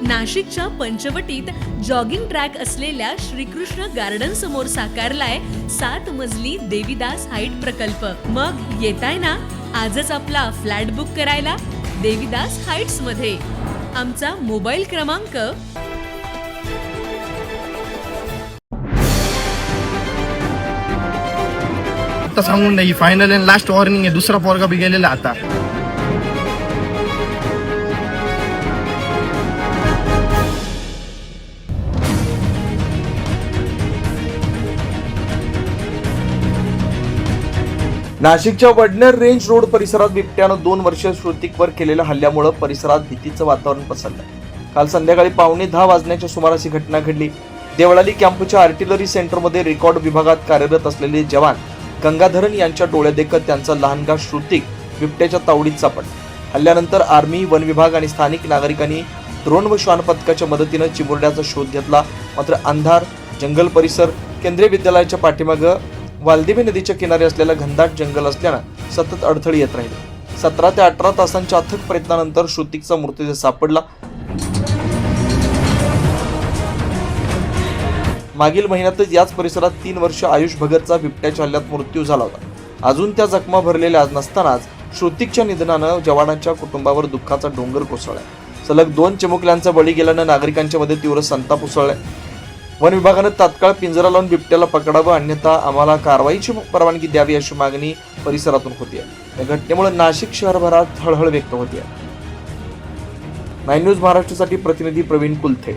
नाशिकच्या पंचवटीत jogging track असलेल्या Shrikrishna garden समोर साकारलाय 7 मजली देवीदास हाईट प्रकल्प। मग येताय ना आजच आपला फ्लॅट बुक करायला देवीदास हाईट्स मध्ये। आमचा मोबाईल क्रमांक आता सांगून नाही, फायनल अँड लास्ट वॉर्निंग आहे। दुसरा पोरगा बी गेलेला आता। नाशिकच्या वडनेर रेंज रोड परिसरात बिबट्यानं 2 वर्षीय श्रुतिकवर केलेल्या हल्ल्यामुळे परिसरात भीतीचं वातावरण पसरलं। काल संध्याकाळी 9:15 वाजण्याच्या सुमारास ही घटना घडली। देवळाली कॅम्पच्या आर्टिलरी सेंटरमध्ये रेकॉर्ड विभागात कार्यरत असलेले जवान गंगाधरन यांच्या डोळ्यादेखत त्यांचा लहानगा श्रुतिक बिबट्याच्या तावडीत सापडला। हल्ल्यानंतर आर्मी, वन विभाग आणि स्थानिक नागरिकांनी ड्रोन व श्वान पथकाच्या मदतीने चिमुरड्याचा शोध घेतला। मात्र अंधार, जंगल परिसर, केंद्रीय विद्यालयाच्या पाठीमागे वालदिवे नदीच्या किनारी असलेलं घनदाट जंगल असल्यानं सतत अडथळे येत राहिले। 17 ते 18 तासांच्या अथक प्रयत्नानंतर श्रुतिकचा मृतदेह सापडला। मागील महिन्यातच याच परिसरात 3 वर्ष आयुष भगतचा बिबट्याच्या हल्ल्यात मृत्यू झाला होता। अजून त्या जखमा भरलेल्या नसतानाच श्रुतिकच्या निधनानं जवानांच्या कुटुंबावर दुःखाचा डोंगर कोसळलाय। सलग 2 चिमुकल्यांचा बळी गेल्यानं नागरिकांच्या मध्ये तीव्र संताप उसळलाय। वन विभागानं तात्काळ पिंजरा लावून बिबट्याला पकडावं, अन्यथा आम्हाला कारवाईची परवानगी द्यावी अशी मागणी परिसरातून होती आहे। या घटनेमुळे नाशिक शहरभरात हळहळ व्यक्त होती आहे। 9 न्यूज महाराष्ट्रासाठी प्रतिनिधी प्रवीण कुलथे।